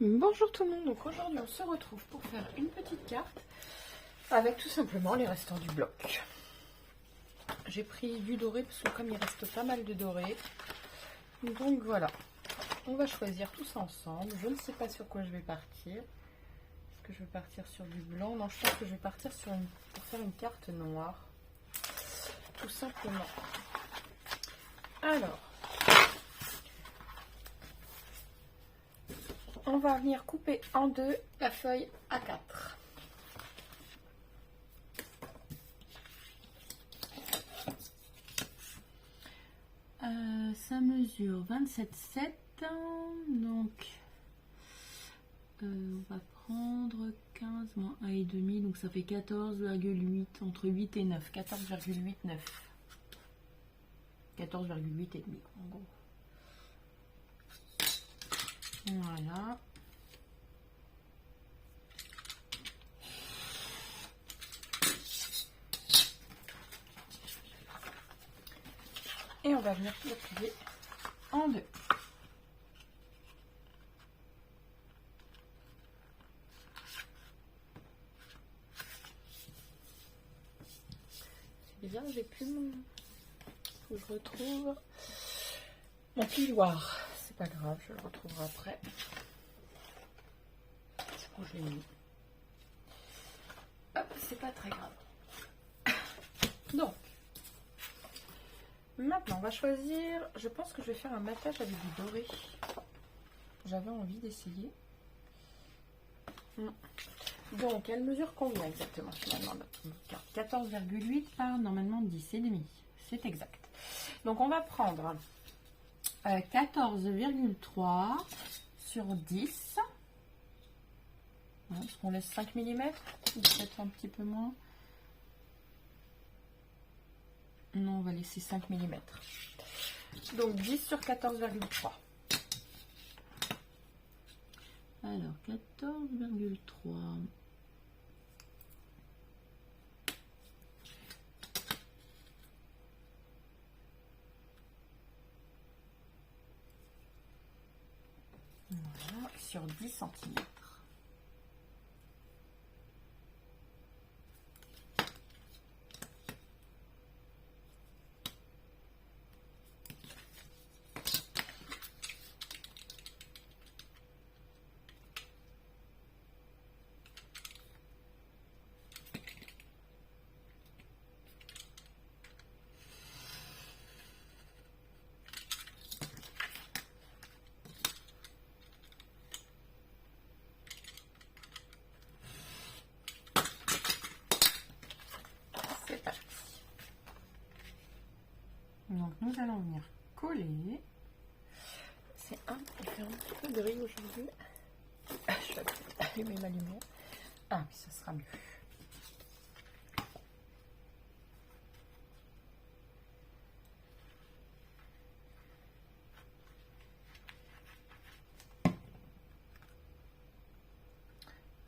Bonjour tout le monde, donc aujourd'hui on se retrouve pour faire une petite carte avec tout simplement les restants du bloc. J'ai pris du doré parce que comme il reste pas mal de doré, donc voilà, on va choisir tout ça ensemble. Je ne sais pas sur quoi je vais partir. Est-ce que je vais partir sur du blanc? Non, je pense que je vais partir sur pour faire une carte noire, tout simplement. Alors, on va venir couper en deux la feuille A4. Ça mesure 27,7, donc on va prendre 15 moins 1,5, donc ça fait 14,8, entre 8 et 9, 14,8, 9. 14,8 et demi en gros. Voilà. Et on va venir le plier en deux. C'est bizarre, j'ai plus mon... Faut que je retrouve mon plioir. C'est pas grave, je le retrouverai après. Où je l'ai mis. Hop, c'est pas très grave. Donc, maintenant on va choisir. Je pense que je vais faire un matage avec du doré. J'avais envie d'essayer. Donc, elle mesure combien exactement finalement notre carte? 14,8 par normalement 10,5. C'est exact. Donc, on va prendre 14,3 sur 10. Est-ce qu'on laisse 5 mm? Peut-être un petit peu moins. Non, on va laisser 5 mm. Donc 10 sur 14,3. Alors 14,3. Voilà, sur 10 cm. Donc nous allons venir coller. C'est il fait un petit peu gris aujourd'hui. Je vais allumer ma lumière. Ah oui, ça sera mieux.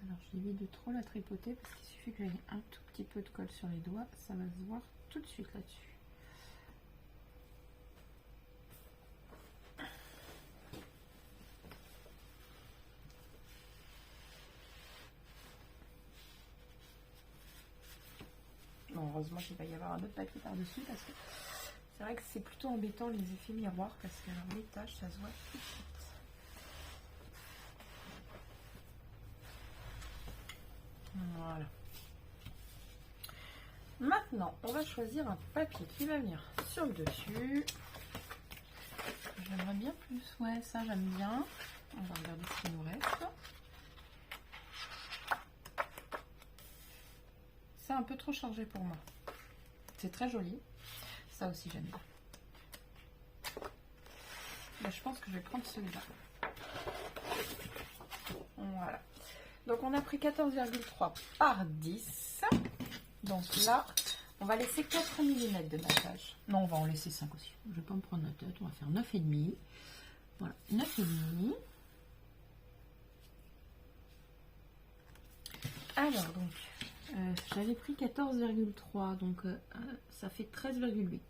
Alors j'évite de trop la tripoter parce qu'il suffit que j'aie un tout petit peu de colle sur les doigts, ça va se voir tout de suite là-dessus. Bon, heureusement qu'il va y avoir un autre papier par-dessus parce que c'est vrai que c'est plutôt embêtant les effets miroirs parce que alors, les taches, ça se voit tout de suite. Voilà. Maintenant, on va choisir un papier qui va venir sur le dessus. J'aimerais bien plus. Ouais, ça j'aime bien. On va regarder ce qu'il nous reste. C'est un peu trop chargé pour moi. C'est très joli. Ça aussi j'aime bien. Mais je pense que je vais prendre celui-là. Voilà. Donc on a pris 14,3 par 10. Donc là, on va laisser 4 mm de matage. Non, on va en laisser 5 aussi. Je vais pas me prendre la tête, on va faire 9,5. Voilà, 9,5. Alors donc, j'avais pris 14,3, donc ça fait 13,8.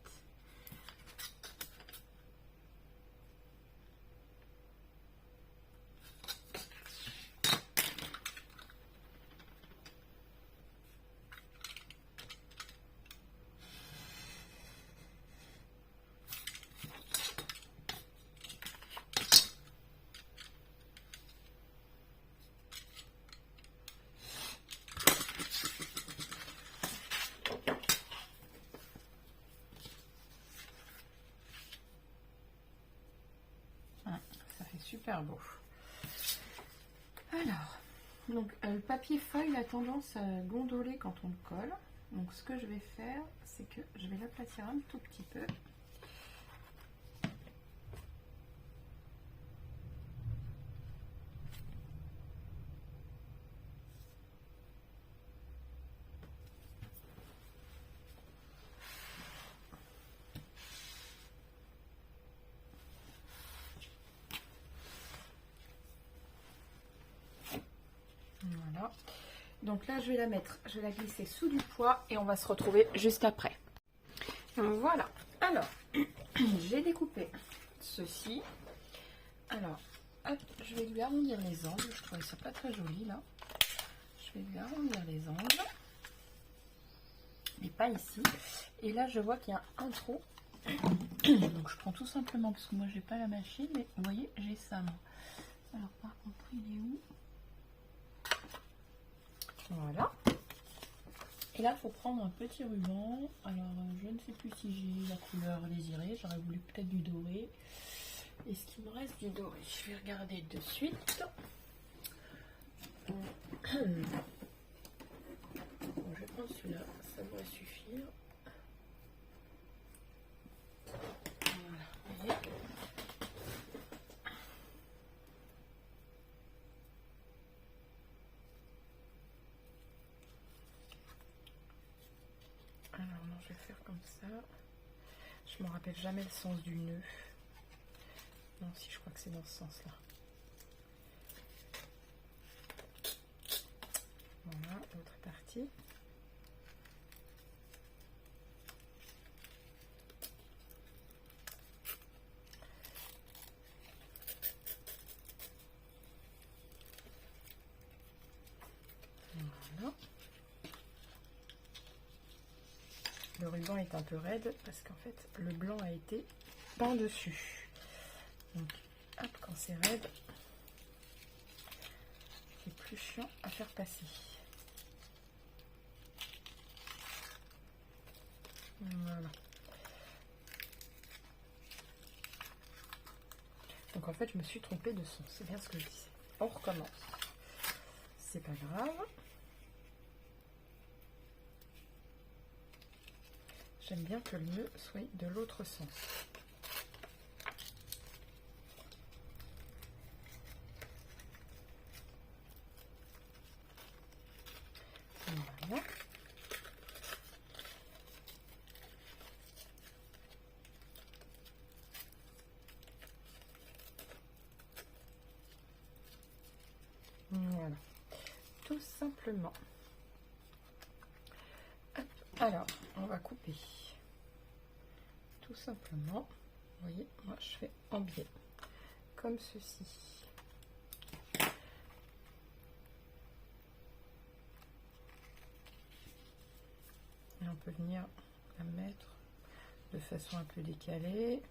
super beau. Alors, donc le papier feuille a tendance à gondoler quand on le colle. Donc ce que je vais faire, c'est que je vais l'aplatir un tout petit peu. Voilà. Donc là, je vais la mettre, je vais la glisser sous du poids et on va se retrouver juste après. Donc voilà. Alors, j'ai découpé ceci. Alors, hop, je vais lui arrondir les angles. Je trouvais ça pas très joli là. Je vais lui arrondir les angles. Mais pas ici. Et là, je vois qu'il y a un trou. Donc je prends tout simplement, parce que moi j'ai pas la machine, mais vous voyez, j'ai ça moi. Alors par contre, il est où? Voilà. Et là, il faut prendre un petit ruban. Alors, je ne sais plus si j'ai la couleur désirée. J'aurais voulu peut-être du doré. Est-ce qu'il me reste du doré? Je vais regarder de suite. Bon, je vais prendre celui-là. Ça devrait suffire. Voilà. Vous voyez ? Alors non, je vais faire comme ça. Je me rappelle jamais le sens du nœud. Non, si, je crois que c'est dans ce sens-là. Voilà, l'autre est partie. Voilà. Le ruban est un peu raide parce qu'en fait le blanc a été peint dessus. Donc hop, quand c'est raide, c'est plus chiant à faire passer. Voilà. Donc en fait je me suis trompée de son, c'est bien ce que je disais. On recommence. C'est pas grave. J'aime bien que le nœud soit de l'autre sens. Voilà. Voilà. Tout simplement. Hop. Alors, on va couper. Tout simplement. Vous voyez, moi je fais en biais. Comme ceci. Et on peut venir la mettre de façon un peu décalée.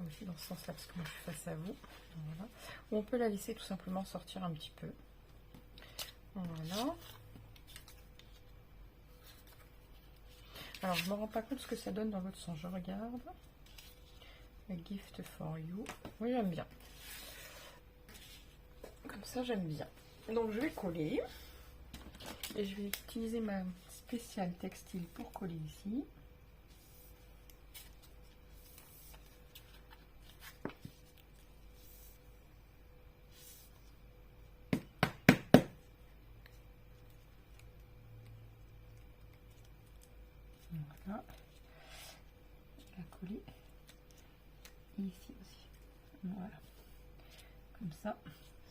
Aussi dans ce sens-là, parce que moi je suis face à vous. Voilà. Ou on peut la laisser tout simplement sortir un petit peu. Voilà. Alors, je ne me rends pas compte ce que ça donne dans l'autre sens. Je regarde. A gift for you. Oui, j'aime bien. Comme ça, j'aime bien. Donc, je vais coller. Et je vais utiliser ma spéciale textile pour coller ici. Voilà. Je la coller ici aussi. Voilà. Comme ça,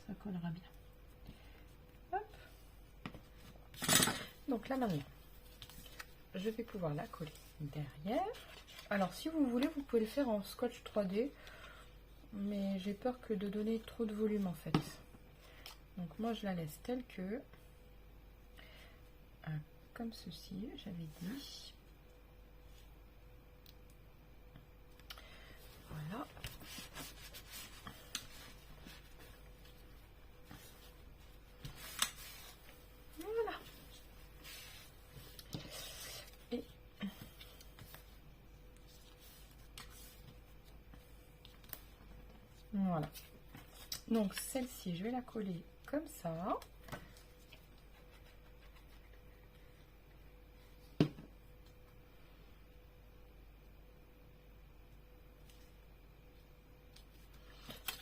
ça collera bien. Hop. Donc là maintenant, je vais pouvoir la coller derrière. Alors si vous voulez, vous pouvez le faire en scotch 3D, mais j'ai peur que de donner trop de volume en fait. Donc moi je la laisse telle que, comme ceci, j'avais dit. Voilà. Voilà. Et voilà. Donc celle-ci, je vais la coller comme ça.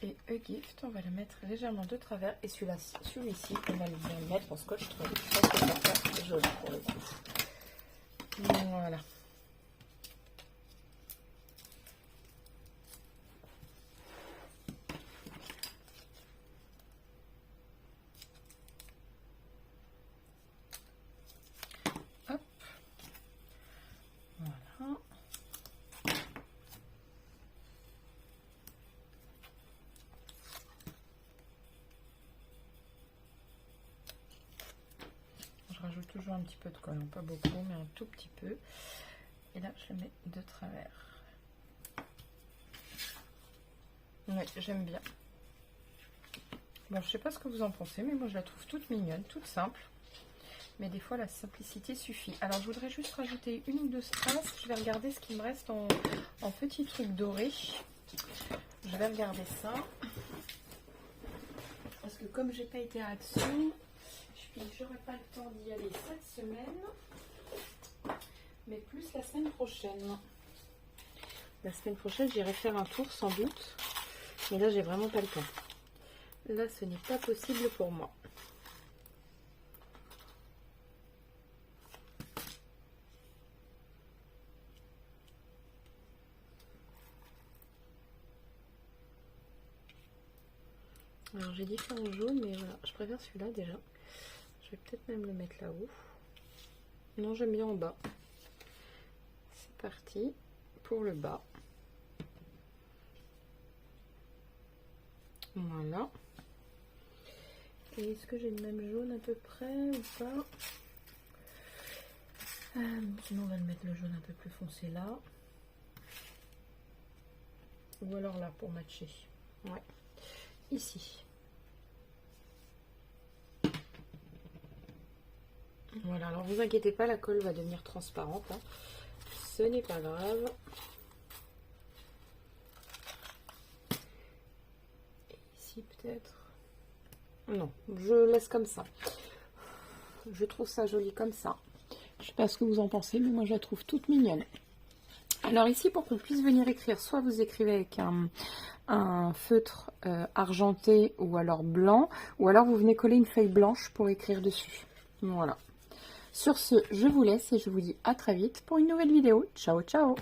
Et A-Gift, on va le mettre légèrement de travers. Et celui-ci, on va le mettre en scotch 3D. Je pense que ça va faire joli pour le coup. Voilà. Hop. Voilà. Je rajoute toujours un petit peu de colle, pas beaucoup, mais un tout petit peu. Et là, je le mets de travers. Oui, j'aime bien. Bon, je sais pas ce que vous en pensez, mais moi, je la trouve toute mignonne, toute simple. Mais des fois, la simplicité suffit. Alors, je voudrais juste rajouter une ou deux strass. Je vais regarder ce qu'il me reste en petits trucs dorés. Je vais regarder ça. Parce que comme j'ai pas été à Hudson, j'aurai pas le temps d'y aller cette semaine. Mais plus la semaine prochaine. La semaine prochaine, j'irai faire un tour sans doute. Mais là, j'ai vraiment pas le temps. Là, ce n'est pas possible pour moi. Alors, j'ai différents jaunes, mais voilà, je préfère celui-là déjà. Je vais peut-être même le mettre là-haut. Non, j'aime bien en bas. C'est parti pour le bas. Voilà. Et est-ce que j'ai le même jaune à peu près ou pas? Sinon, on va le mettre le jaune un peu plus foncé là. Ou alors là pour matcher. Ouais. Ici. Voilà, alors vous inquiétez pas, la colle va devenir transparente. Hein. Ce n'est pas grave. Et ici peut-être. Non, je laisse comme ça. Je trouve ça joli comme ça. Je sais pas ce que vous en pensez, mais moi je la trouve toute mignonne. Alors ici, pour qu'on puisse venir écrire, soit vous écrivez avec un feutre argenté ou alors blanc, ou alors vous venez coller une feuille blanche pour écrire dessus. Voilà. Sur ce, je vous laisse et je vous dis à très vite pour une nouvelle vidéo. Ciao, ciao!